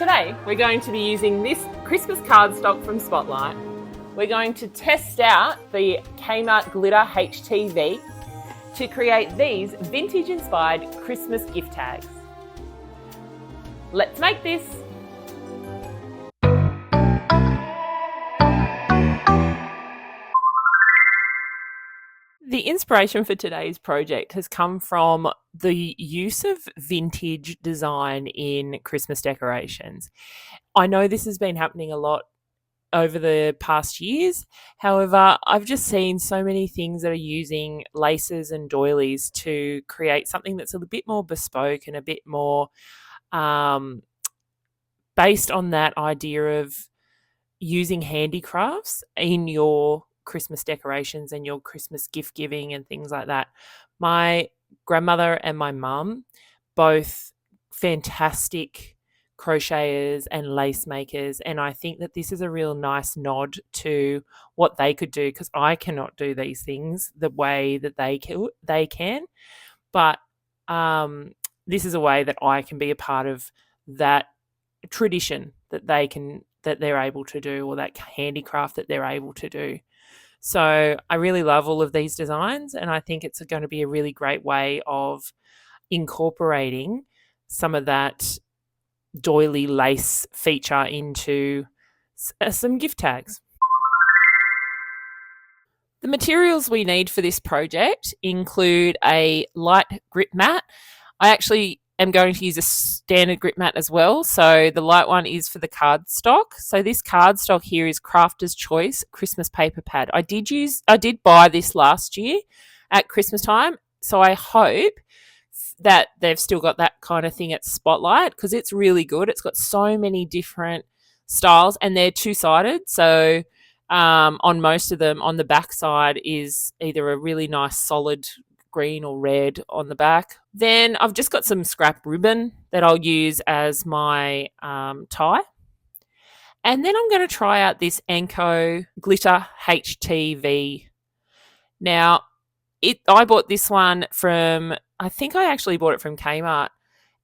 Today we're going to be using this Christmas cardstock from Spotlight. We're going to test out the Kmart Glitter HTV to create these vintage-inspired Christmas gift tags. Let's make this! The inspiration for today's project has come from the use of vintage design in Christmas decorations. I know this has been happening a lot over the past years. However, I've just seen so many things that are using laces and doilies to create something that's a bit more bespoke and a bit more based on that idea of using handicrafts in your Christmas decorations and your Christmas gift giving and things like that. My grandmother and my mum, both fantastic crocheters and lace makers, and I think that this is a real nice nod to what they could do, because I cannot do these things the way that they can, but this is a way that I can be a part of that tradition that they're able to do, or that handicraft that they're able to do. So I really love all of these designs, and I think it's going to be a really great way of incorporating some of that doily lace feature into some gift tags. The materials we need for this project include a light grip mat. I actually am going to use a standard grip mat as well. So the light one is for the cardstock. So this cardstock here is Crafter's Choice Christmas paper pad. I did buy this last year at Christmas time. So I hope that they've still got that kind of thing at Spotlight, because it's really good. It's got so many different styles, and they're two-sided. So on most of them, on the back side is either a really nice solid green or red on the back. Then I've just got some scrap ribbon that I'll use as my tie. And then I'm going to try out this Anko Glitter HTV. Now, I bought this one from, I think I actually bought it from Kmart,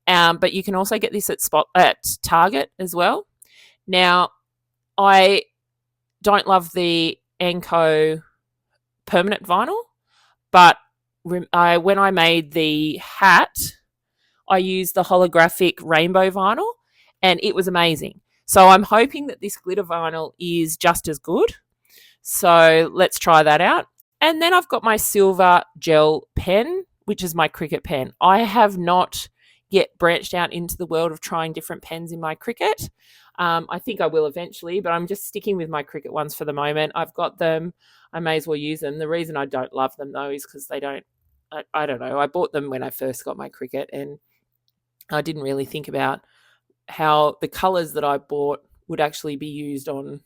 but you can also get this at Target as well. Now, I don't love the Anko permanent vinyl, but when I made the hat, I used the holographic rainbow vinyl, and it was amazing. So I'm hoping that this glitter vinyl is just as good. So let's try that out. And then I've got my silver gel pen, which is my Cricut pen. I have not yet branched out into the world of trying different pens in my Cricut. I think I will eventually, but I'm just sticking with my Cricut ones for the moment. I've got them. I may as well use them. The reason I don't love them, though, is because they don't, I don't know. I bought them when I first got my Cricut, and I didn't really think about how the colours that I bought would actually be used on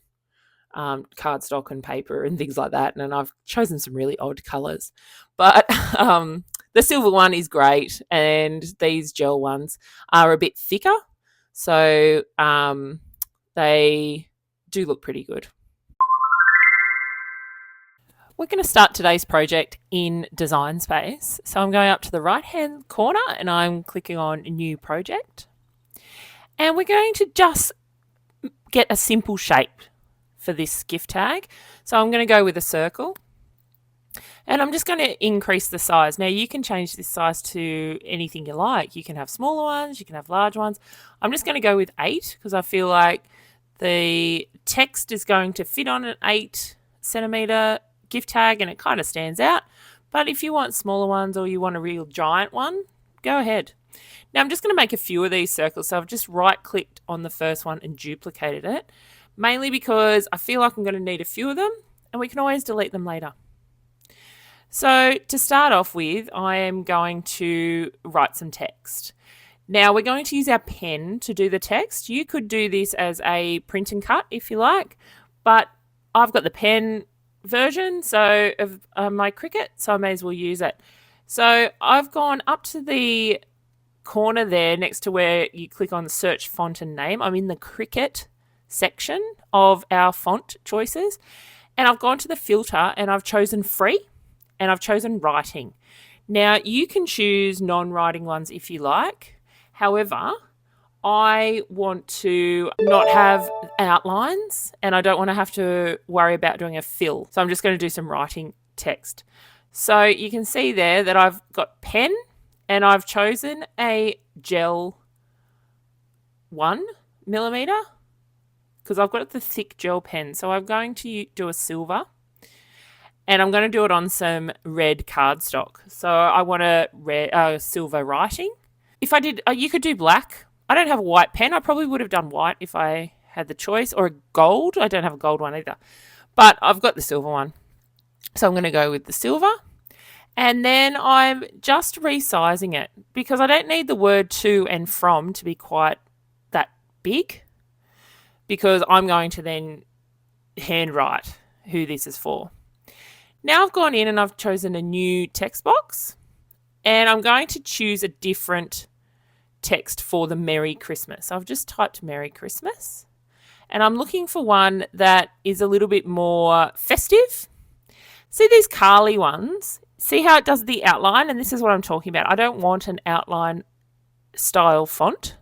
cardstock and paper and things like that. And I've chosen some really odd colours. But the silver one is great, and these gel ones are a bit thicker. So they do look pretty good. We're going to start today's project in Design Space. So I'm going up to the right-hand corner and I'm clicking on New Project. And we're going to just get a simple shape for this gift tag. So I'm going to go with a circle. And I'm just going to increase the size. Now you can change this size to anything you like. You can have smaller ones, you can have large ones. I'm just going to go with 8 because I feel like the text is going to fit on an 8 centimeter gift tag and it kind of stands out. But if you want smaller ones or you want a real giant one, go ahead. Now I'm just going to make a few of these circles. So I've just right clicked on the first one and duplicated it, mainly because I feel like I'm going to need a few of them and we can always delete them later. So to start off with, I am going to write some text. Now we're going to use our pen to do the text. You could do this as a print and cut if you like, but I've got the pen version of my Cricut, so I may as well use it. So I've gone up to the corner there next to where you click on the search font and name. I'm in the Cricut section of our font choices, and I've gone to the filter and I've chosen free and I've chosen writing. Now you can choose non-writing ones if you like. However, I want to not have outlines, and I don't want to have to worry about doing a fill. So I'm just going to do some writing text. So you can see there that I've got pen, and I've chosen a gel 1mm because I've got the thick gel pen. So I'm going to do a silver, and I'm going to do it on some red cardstock. So I want a silver writing. If I did, you could do black. I don't have a white pen. I probably would have done white if I had the choice, or a gold. I don't have a gold one either, but I've got the silver one. So I'm going to go with the silver. And then I'm just resizing it because I don't need the word to and from to be quite that big, because I'm going to then handwrite who this is for. Now I've gone in and I've chosen a new text box, and I'm going to choose a different text for the Merry Christmas. I've just typed Merry Christmas, and I'm looking for one that is a little bit more festive. See these Carly ones? See how it does the outline? And this is what I'm talking about. I don't want an outline style font.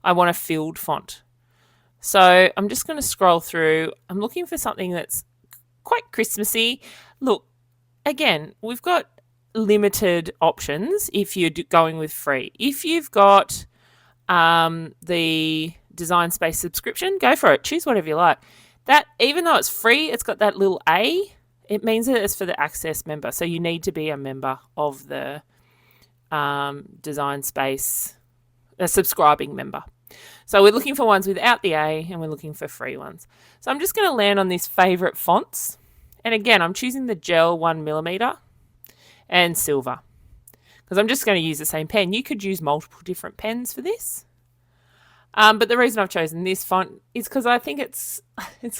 I want a filled font. So I'm just going to scroll through. I'm looking for something that's quite Christmassy. Look, again, we've got limited options if you're going with free. If you've got the Design Space subscription, go for it. Choose whatever you like. That, even though it's free, it's got that little A. It means that it's for the Access member. So you need to be a member of the Design Space, a subscribing member. So we're looking for ones without the A, and we're looking for free ones. So I'm just going to land on this favorite fonts. And again, I'm choosing the gel 1mm and silver, because I'm just going to use the same pen. You could use multiple different pens for this. But the reason I've chosen this font is because I think it's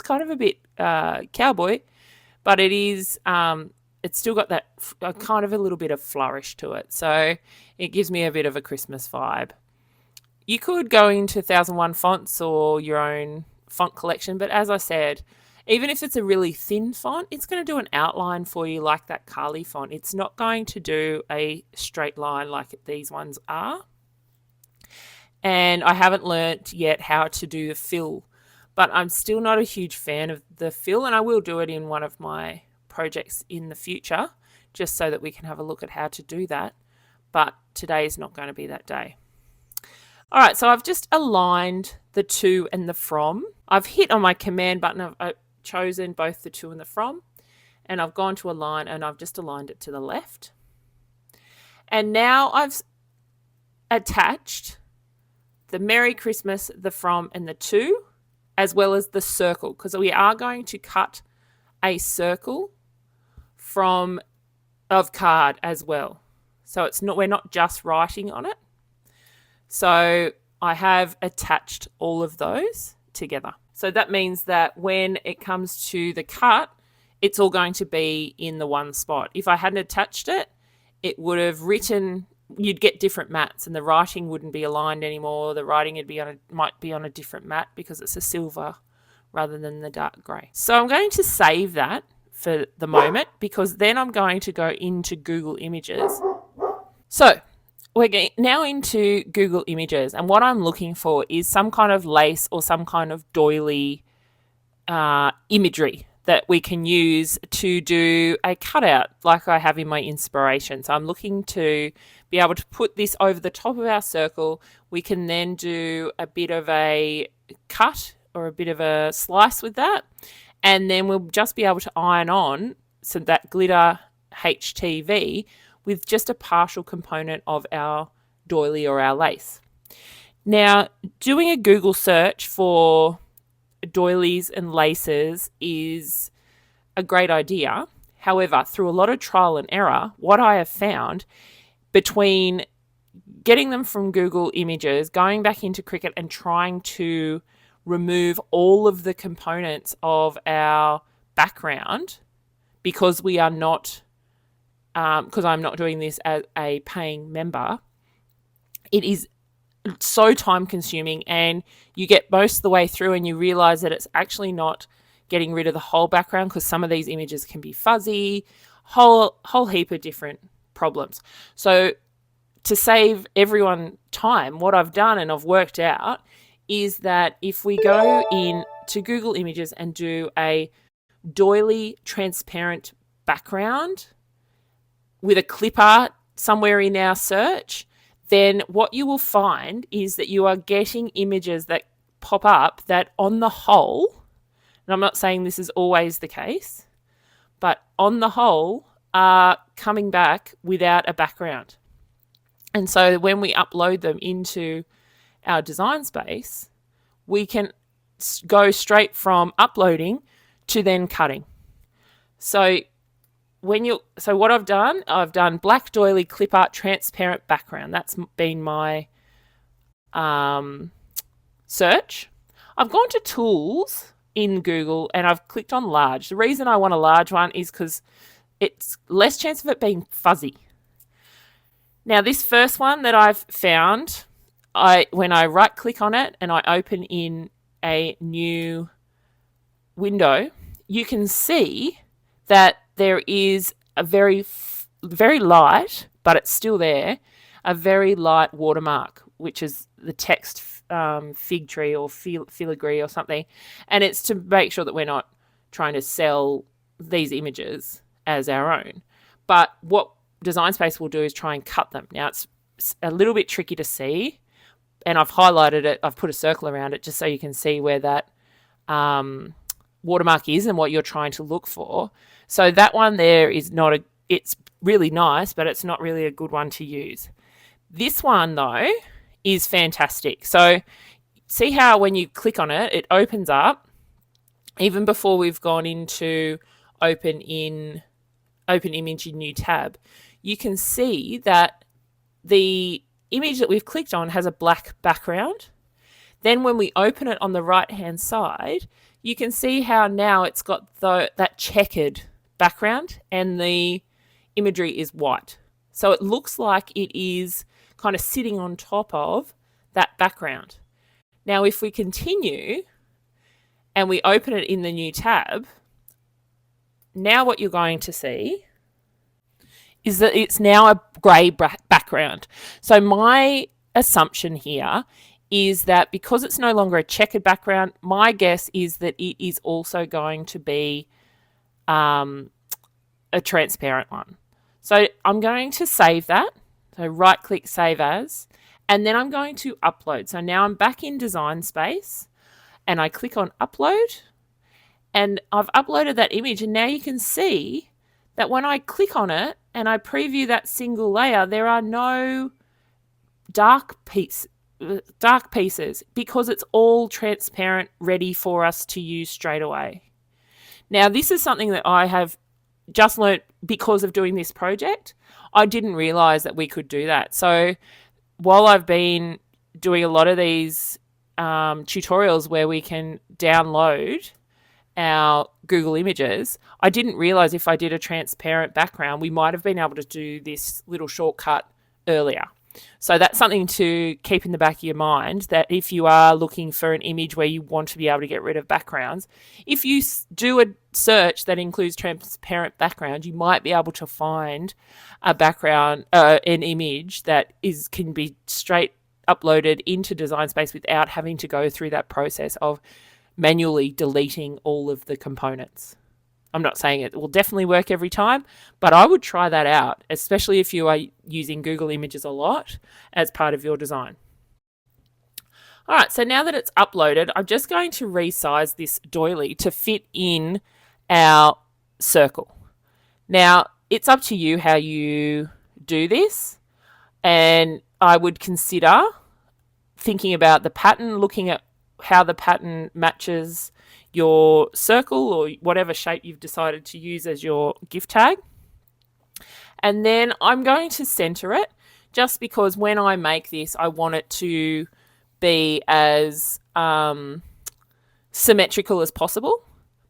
kind of a bit cowboy, but it is, it's still got that kind of a little bit of flourish to it. So it gives me a bit of a Christmas vibe. You could go into 1001 fonts or your own font collection, but as I said, even if it's a really thin font, it's going to do an outline for you like that Carly font. It's not going to do a straight line like these ones are. And I haven't learnt yet how to do the fill, but I'm still not a huge fan of the fill, and I will do it in one of my projects in the future, just so that we can have a look at how to do that. But today is not going to be that day. All right, so I've just aligned the to and the from. I've hit on my command button. I've chosen both the to and the from, and I've gone to align, and I've just aligned it to the left. And now I've attached the Merry Christmas, the from, and the to, as well as the circle, because we are going to cut a circle of card as well. So we're not just writing on it. So I have attached all of those together. So that means that when it comes to the cut, it's all going to be in the one spot. If I hadn't attached it, it would have written, you'd get different mats, and the writing wouldn't be aligned anymore. The writing might be on a different mat because it's a silver rather than the dark grey. So I'm going to save that for the moment, because then I'm going to go into Google Images. So we're now into Google Images, and what I'm looking for is some kind of lace or some kind of doily imagery that we can use to do a cutout like I have in my inspiration. So I'm looking to be able to put this over the top of our circle. We can then do a bit of a cut or a bit of a slice with that, and then we'll just be able to iron on some that glitter HTV with just a partial component of our doily or our lace. Now, doing a Google search for doilies and laces is a great idea. However, through a lot of trial and error, what I have found between getting them from Google Images, going back into Cricut and trying to remove all of the components of our background, because we are not because I'm not doing this as a paying member, it is so time consuming, and you get most of the way through and you realize that it's actually not getting rid of the whole background, because some of these images can be fuzzy, whole heap of different problems. So to save everyone time, what I've done and I've worked out is that if we go in to Google Images and do a doily transparent background with a clip art somewhere in our search, then what you will find is that you are getting images that pop up that on the whole, and I'm not saying this is always the case, but on the whole are coming back without a background. And so when we upload them into our design space, we can go straight from uploading to then cutting. So what I've done black doily clip art transparent background. That's been my search. I've gone to tools in Google and I've clicked on large. The reason I want a large one is because it's less chance of it being fuzzy. Now, this first one that I've found, when I right click on it and I open in a new window, you can see that there is a very light, but it's still there, a very light watermark, which is the text fig tree or filigree or something. And it's to make sure that we're not trying to sell these images as our own. But what Design Space will do is try and cut them. Now, it's a little bit tricky to see, and I've highlighted it. I've put a circle around it just so you can see where that watermark is and what you're trying to look for. So that one there is it's really nice, but it's not really a good one to use. This one, though, is fantastic. So see how when you click on it, it opens up. Even before we've gone into open image in new tab, you can see that the image that we've clicked on has a black background. Then when we open it on the right hand side, you can see how now it's got that checkered background and the imagery is white. So it looks like it is kind of sitting on top of that background. Now, if we continue and we open it in the new tab, now what you're going to see is that it's now a grey background. So my assumption here is that because it's no longer a checkered background, my guess is that it is also going to be a transparent one. So I'm going to save that. So right click Save As, and then I'm going to upload. So now I'm back in Design Space and I click on Upload and I've uploaded that image, and now you can see that when I click on it and I preview that single layer, there are no dark pieces because it's all transparent, ready for us to use straight away. Now, this is something that I have just learnt because of doing this project. I didn't realize that we could do that. So while I've been doing a lot of these tutorials where we can download our Google Images, I didn't realize if I did a transparent background, we might have been able to do this little shortcut earlier. So that's something to keep in the back of your mind, that if you are looking for an image where you want to be able to get rid of backgrounds, if you do a search that includes transparent background, you might be able to find a background, an image that can be straight uploaded into Design Space without having to go through that process of manually deleting all of the components. I'm not saying it will definitely work every time, but I would try that out, especially if you are using Google Images a lot as part of your design. All right, so now that it's uploaded, I'm just going to resize this doily to fit in our circle. Now, it's up to you how you do this, and I would consider thinking about the pattern, looking at how the pattern matches your circle or whatever shape you've decided to use as your gift tag. And then I'm going to center it, just because when I make this, I want it to be as symmetrical as possible.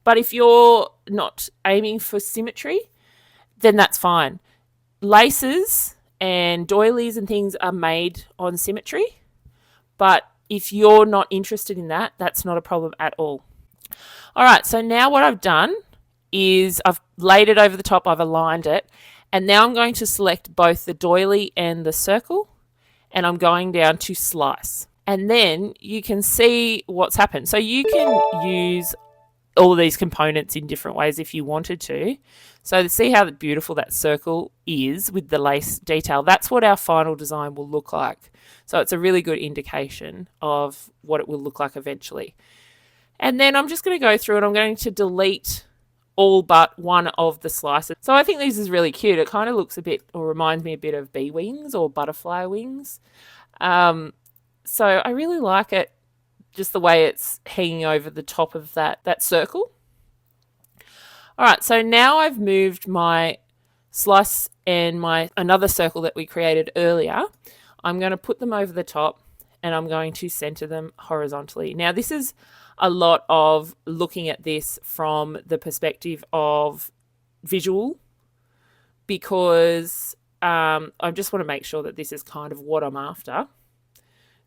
But if you're not aiming for symmetry, then that's fine. Laces and doilies and things are made on symmetry, but if you're not interested in that, that's not a problem at all. All right, so now what I've done is I've laid it over the top, I've aligned it, And now I'm going to select both the doily and the circle, and I'm going down to slice. And then you can see what's happened. So you can use all these components in different ways if you wanted to. So to see how beautiful that circle is with the lace detail, that's what our final design will look like. So it's a really good indication of what it will look like eventually. And then I'm just going to go through and I'm going to delete all but one of the slices. So I think this is really cute. It kind of looks a bit, or reminds me a bit of bee wings or butterfly wings. So I really like it, just the way it's hanging over the top of that circle. All right, so now I've moved my slice and my another circle that we created earlier. I'm going to put them over the top and I'm going to center them horizontally. Now this is a lot of looking at this from the perspective of visual, because I just want to make sure that this is kind of what I'm after.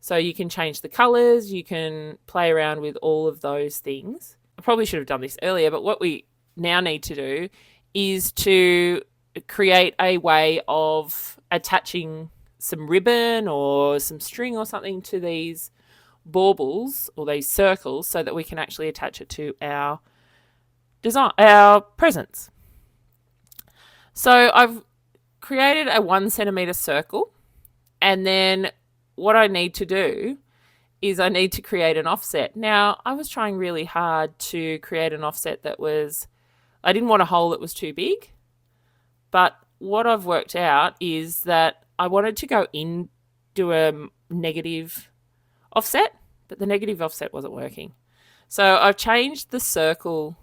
So you can change the colors, you can play around with all of those things. I probably should have done this earlier, but what we now need to do is to create a way of attaching some ribbon or some string or something to these baubles or these circles so that we can actually attach it to our design, our presents. So I've created a 1 centimeter circle, and then what I need to do is I need to create an offset. Now, I was trying really hard to create an offset that was, I didn't want a hole that was too big, but what I've worked out is that I wanted to go into a negative offset, but the negative offset wasn't working. So I've changed the circle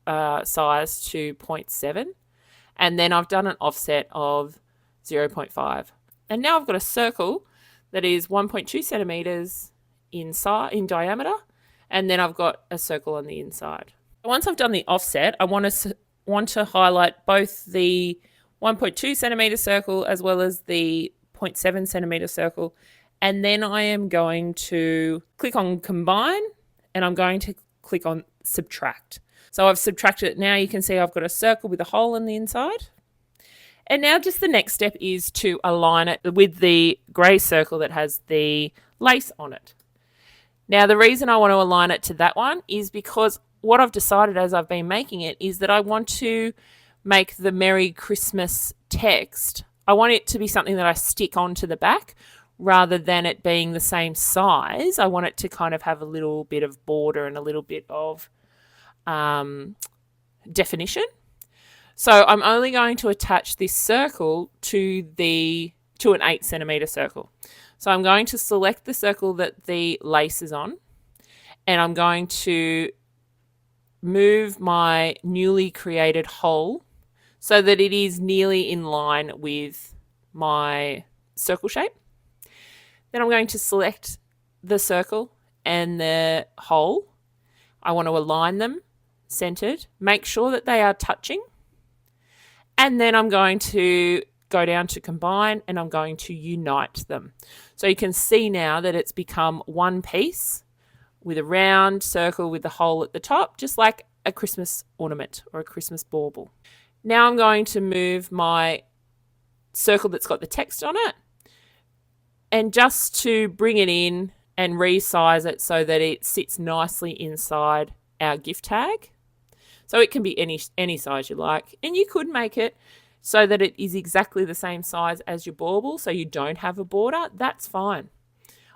size to 0.7, and then I've done an offset of 0.5. And now I've got a circle that is 1.2 centimeters in diameter, and then I've got a circle on the inside. Once I've done the offset, I want to highlight both the 1.2 centimeter circle as well as the 0.7 centimeter circle, and then I am going to click on combine, and I'm going to click on subtract. So I've subtracted it. Now you can see I've got a circle with a hole in the inside. And now just the next step is to align it with the grey circle that has the lace on it. Now the reason I want to align it to that one is because what I've decided as I've been making it is that I want to make the Merry Christmas text, I want it to be something that I stick onto the back rather than it being the same size. I want it to kind of have a little bit of border and a little bit of definition. So I'm only going to attach this circle to an 8 centimeter circle. So I'm going to select the circle that the lace is on, and I'm going to move my newly created hole so that it is nearly in line with my circle shape. Then I'm going to select the circle and the hole. I want to align them centered, make sure that they are touching. And then I'm going to go down to combine, and I'm going to unite them. So you can see now that it's become one piece with a round circle with the hole at the top, just like a Christmas ornament or a Christmas bauble. Now I'm going to move my circle that's got the text on it, and just to bring it in and resize it so that it sits nicely inside our gift tag. So it can be any size you like, and you could make it so that it is exactly the same size as your bauble so you don't have a border. That's fine.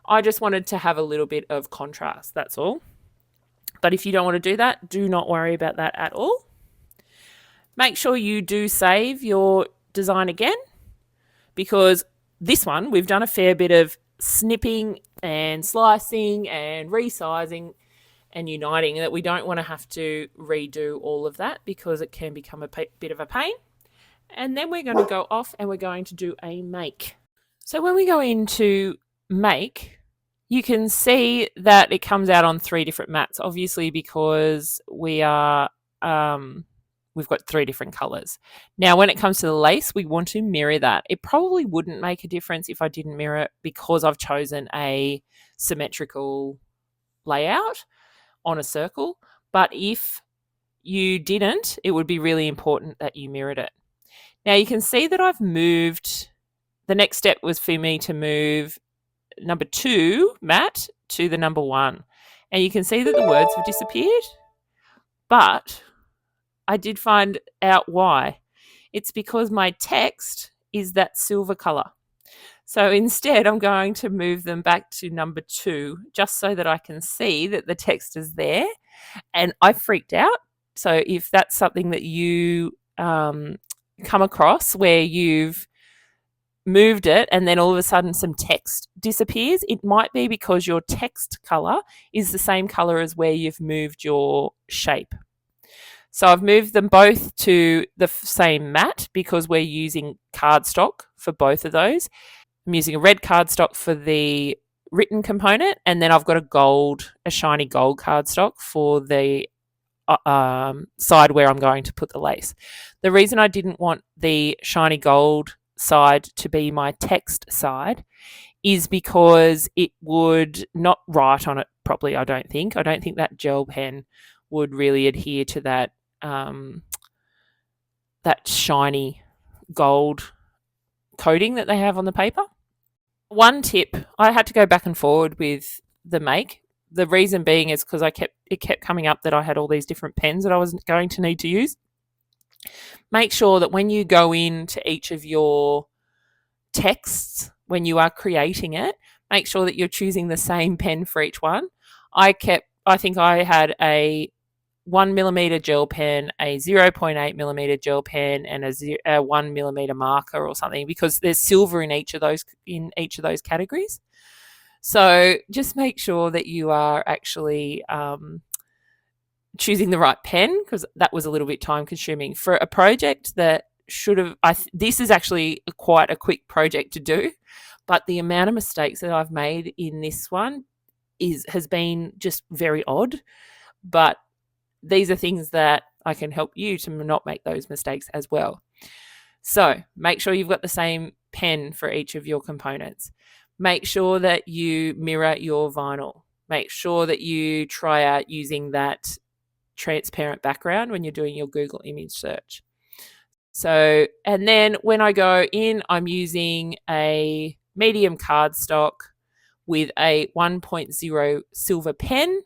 I just wanted to have a little bit of contrast, that's all. But if you don't want to do that, do not worry about that at all. Make sure you do save your design again, because this one we've done a fair bit of snipping and slicing and resizing and uniting, that we don't want to have to redo all of that because it can become a bit of a pain. And then we're going to go off and we're going to do a make. So when we go into make, you can see that it comes out on 3 different mats, obviously because we've got 3 different colors. Now, when it comes to the lace, we want to mirror that. It probably wouldn't make a difference if I didn't mirror it because I've chosen a symmetrical layout on a circle. But if you didn't, it would be really important that you mirrored it. Now you can see that I've moved, the next step was for me to move number 2 mat to the number 1. And you can see that the words have disappeared, but I did find out why. It's because my text is that silver color. So instead, I'm going to move them back to number 2 just so that I can see that the text is there. And I freaked out. So if that's something that you come across where you've moved it and then all of a sudden some text disappears, it might be because your text color is the same color as where you've moved your shape. So I've moved them both to the same mat because we're using cardstock for both of those. I'm using a red cardstock for the written component, and then I've got a shiny gold cardstock for the side where I'm going to put the lace. The reason I didn't want the shiny gold side to be my text side is because it would not write on it properly. I don't think that gel pen would really adhere to that that shiny gold coating that they have on the paper. One tip, I had to go back and forward with the make. The reason being is because it kept coming up that I had all these different pens that I was going to need to use. Make sure that when you go into each of your texts, when you are creating it, make sure that you're choosing the same pen for each one. I think I had a 1mm gel pen, a 0.8mm gel pen, and a 1mm marker or something, because there's silver in each of those categories. So just make sure that you are actually choosing the right pen, because that was a little bit time consuming for a project that should have. This is actually quite a quick project to do, but the amount of mistakes that I've made in this one has been just very odd. But these are things that I can help you to not make those mistakes as well. So make sure you've got the same pen for each of your components. Make sure that you mirror your vinyl. Make sure that you try out using that transparent background when you're doing your Google image search. So, and then when I go in, I'm using a medium cardstock with a 1.0 silver pen.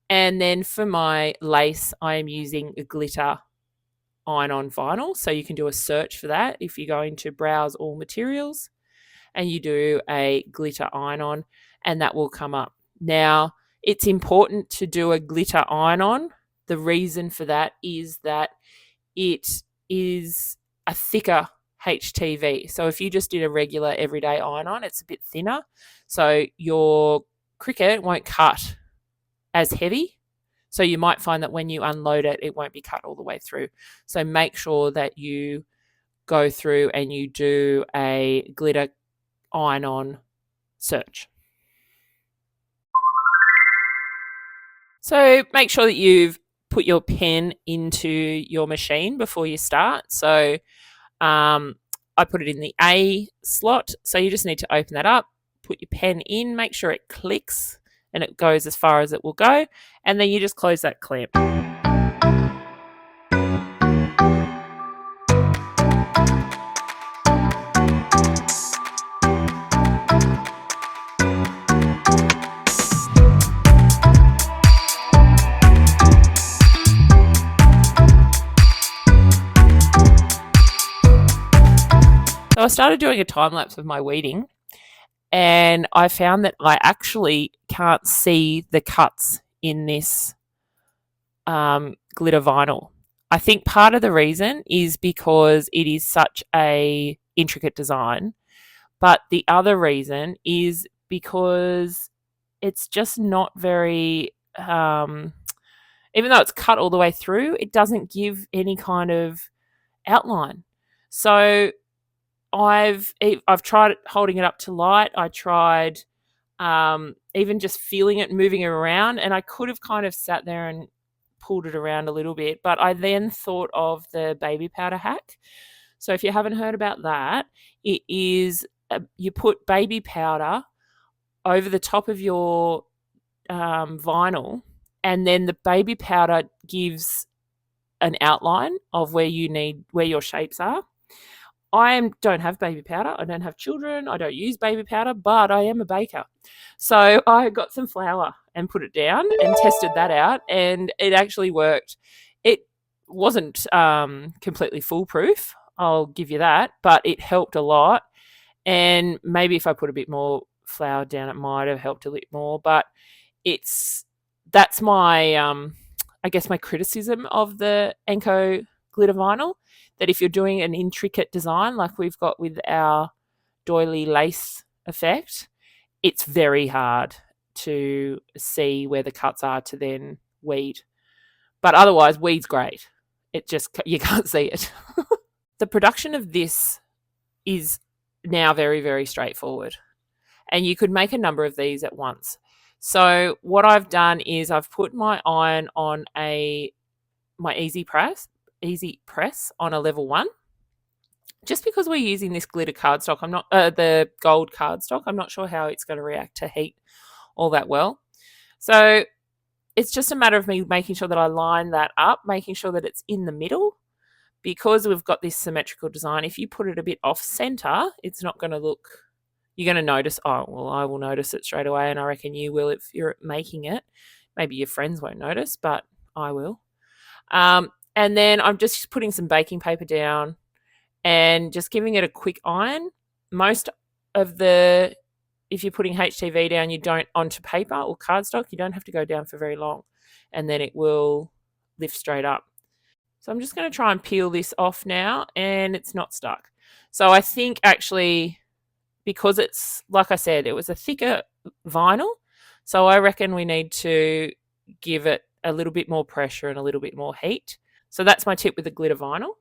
And then for my lace, I am using a glitter iron-on vinyl. So you can do a search for that if you go into browse all materials and you do a glitter iron-on, and that will come up. Now, it's important to do a glitter iron-on. The reason for that is that it is a thicker HTV. So if you just did a regular everyday iron-on, it's a bit thinner. So your Cricut won't cut as heavy. So you might find that when you unload it, it won't be cut all the way through. So make sure that you go through and you do a glitter iron-on search. So make sure that you've put your pen into your machine before you start. So I put it in the A slot. So you just need to open that up, put your pen in, make sure it clicks and it goes as far as it will go. And then you just close that clamp. So I started doing a time lapse of my weeding, and I found that I actually can't see the cuts in this glitter vinyl. I think part of the reason is because it is such a intricate design, but the other reason is because it's just not very, even though it's cut all the way through, it doesn't give any kind of outline. So I've tried holding it up to light. I tried even just feeling it, moving it around, and I could have kind of sat there and pulled it around a little bit. But I then thought of the baby powder hack. So if you haven't heard about that, it is you put baby powder over the top of your vinyl, and then the baby powder gives an outline of where your shapes are. I don't have baby powder. I don't have children. I don't use baby powder, but I am a baker. So I got some flour and put it down and tested that out, and it actually worked. It wasn't completely foolproof, I'll give you that, but it helped a lot. And maybe if I put a bit more flour down, it might have helped a bit more. But that's my I guess my criticism of the Enco glitter vinyl, that if you're doing an intricate design like we've got with our doily lace effect, it's very hard to see where the cuts are to then weed. But otherwise, weed's great. It just, you can't see it. The production of this is now very, very straightforward. And you could make a number of these at once. So what I've done is I've put my iron on my easy press on a level 1. Just because we're using this glitter cardstock, I'm not the gold cardstock, I'm not sure how it's going to react to heat all that well. So it's just a matter of me making sure that I line that up, making sure that it's in the middle, because we've got this symmetrical design. If you put it a bit off center, it's not going to look, you're going to notice, oh, well, I will notice it straight away, and I reckon you will if you're making it. Maybe your friends won't notice, but I will. And then I'm just putting some baking paper down and just giving it a quick iron. Most of if you're putting HTV down, you don't onto paper or cardstock, you don't have to go down for very long, and then it will lift straight up. So I'm just going to try and peel this off now, and it's not stuck. So I think actually, because it's, like I said, it was a thicker vinyl, so I reckon we need to give it a little bit more pressure and a little bit more heat. So that's my tip with the glitter vinyl.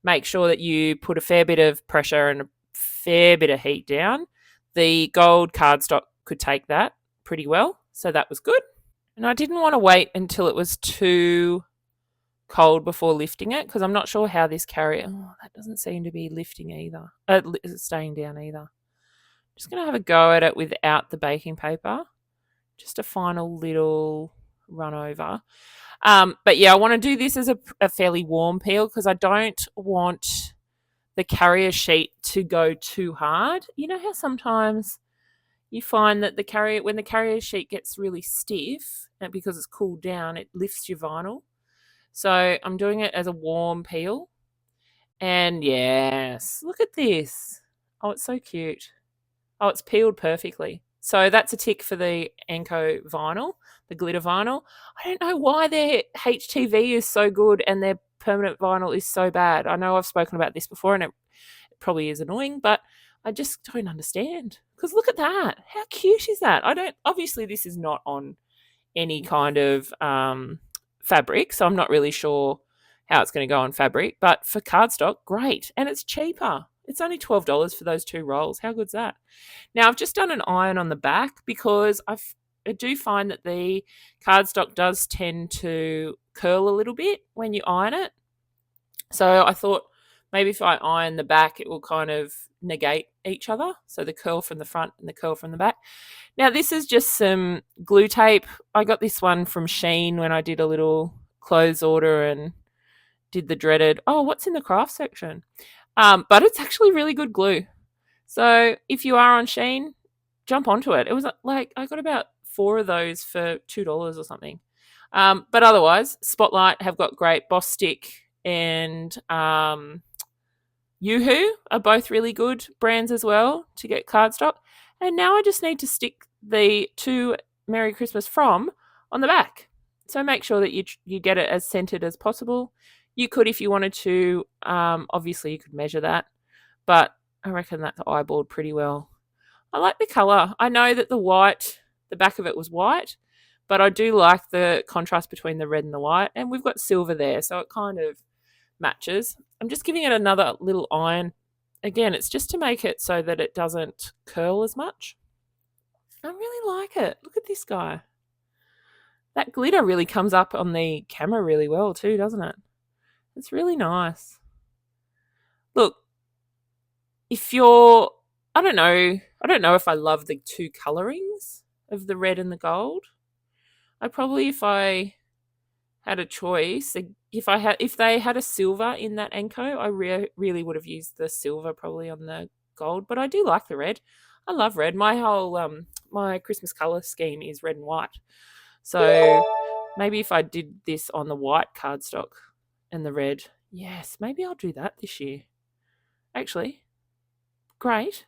Make sure that you put a fair bit of pressure and a fair bit of heat down. The gold cardstock could take that pretty well, so that was good. And I didn't want to wait until it was too cold before lifting it, because I'm not sure how this carrier, that doesn't seem to be lifting either, staying down either. Just going to have a go at it without the baking paper. Just a final little run over. But yeah, I want to do this as a fairly warm peel, because I don't want the carrier sheet to go too hard. You know how sometimes you find that when the carrier sheet gets really stiff, and because it's cooled down, it lifts your vinyl. So I'm doing it as a warm peel. And yes, look at this. Oh, it's so cute. Oh, it's peeled perfectly. So that's a tick for the Enco vinyl, the glitter vinyl. I don't know why their HTV is so good and their permanent vinyl is so bad. I know I've spoken about this before, and it probably is annoying, but I just don't understand. Because look at that. How cute is that? Obviously this is not on any kind of fabric, so I'm not really sure how it's going to go on fabric, but for cardstock, great. And it's cheaper. It's only $12 for those 2 rolls. How good's that? Now, I've just done an iron on the back, because I do find that the cardstock does tend to curl a little bit when you iron it. So I thought maybe if I iron the back, it will kind of negate each other. So the curl from the front and the curl from the back. Now, this is just some glue tape. I got this one from Shein when I did a little clothes order and did the dreaded, what's in the craft section? But it's actually really good glue. So if you are on Shein, jump onto it. It was like, I got about 4 of those for $2 or something. But otherwise, Spotlight have got great. Boss Stick and Yoo-Hoo are both really good brands as well to get cardstock. And now I just need to stick the 2 Merry Christmas from on the back. So make sure that you get it as centered as possible. You could, if you wanted to, obviously you could measure that, but I reckon that's eyeballed pretty well. I like the colour. I know that the back of it was white, but I do like the contrast between the red and the white, and we've got silver there, so it kind of matches. I'm just giving it another little iron. Again, it's just to make it so that it doesn't curl as much. I really like it. Look at this guy. That glitter really comes up on the camera really well too, doesn't it? It's really nice. Look, I don't know if I love the 2 colorings of the red and the gold. If I had a choice, if they had a silver in that Anko, I really would have used the silver probably on the gold. But I do like the red. I love red. My whole my Christmas color scheme is red and white. So maybe if I did this on the white cardstock and the red, yes, maybe I'll do that this year. Actually, great.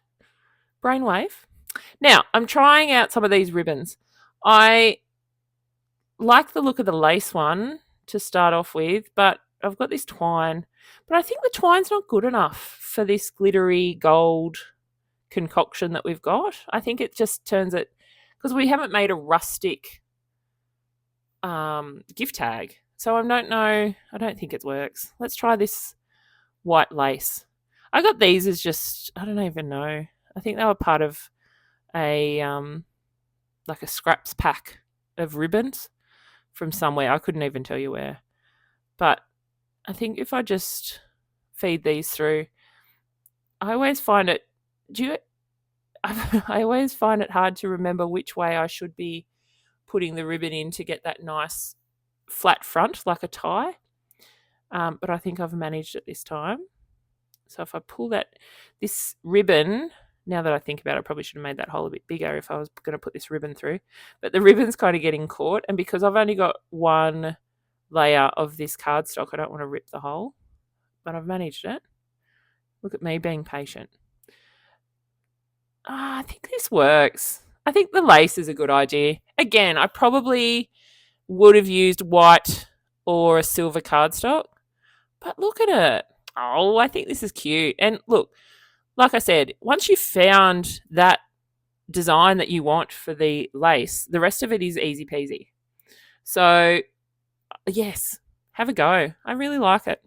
Brainwave. Now, I'm trying out some of these ribbons. I like the look of the lace one to start off with, but I've got this twine. But I think the twine's not good enough for this glittery gold concoction that we've got. I think it just turns it, because we haven't made a rustic gift tag. So I don't know. I don't think it works. Let's try this white lace. I got these as just, I don't even know. I think they were part of a like a scraps pack of ribbons from somewhere. I couldn't even tell you where. But I think if I just feed these through, I always find it I always find it hard to remember which way I should be putting the ribbon in to get that nice flat front like a tie. But I think I've managed it this time. So if I pull this ribbon, now that I think about it, I probably should have made that hole a bit bigger if I was going to put this ribbon through. But the ribbon's kind of getting caught, and because I've only got one layer of this cardstock, I don't want to rip the hole. But I've managed it. Look at me being patient. I think this works. I think the lace is a good idea. Again, I probably would have used white or a silver cardstock. But look at it. Oh, I think this is cute. And look, like I said, once you've found that design that you want for the lace, the rest of it is easy peasy. So, yes, have a go. I really like it.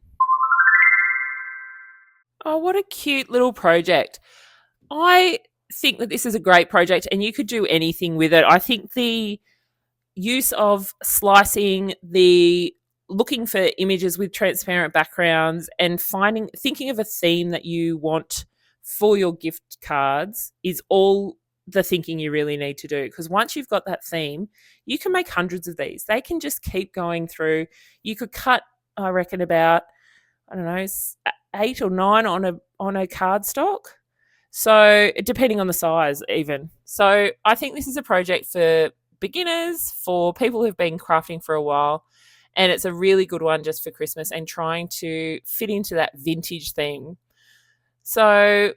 Oh, what a cute little project. I think that this is a great project and you could do anything with it. I think the use of slicing, the looking for images with transparent backgrounds and thinking of a theme that you want for your gift cards is all the thinking you really need to do, because once you've got that theme, you can make hundreds of these. They can just keep going through. You could cut, I reckon, about, I don't know, 8 or 9 on a cardstock. So depending on the size even. So I think this is a project for beginners, for people who've been crafting for a while, and it's a really good one just for Christmas and trying to fit into that vintage theme. So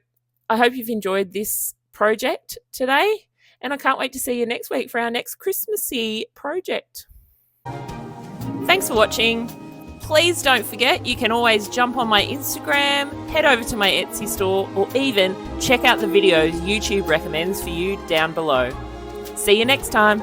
I hope you've enjoyed this project today, and I can't wait to see you next week for our next Christmassy project. Thanks for watching. Please don't forget, you can always jump on my Instagram, head over to my Etsy store, or even check out the videos YouTube recommends for you down below. See you next time.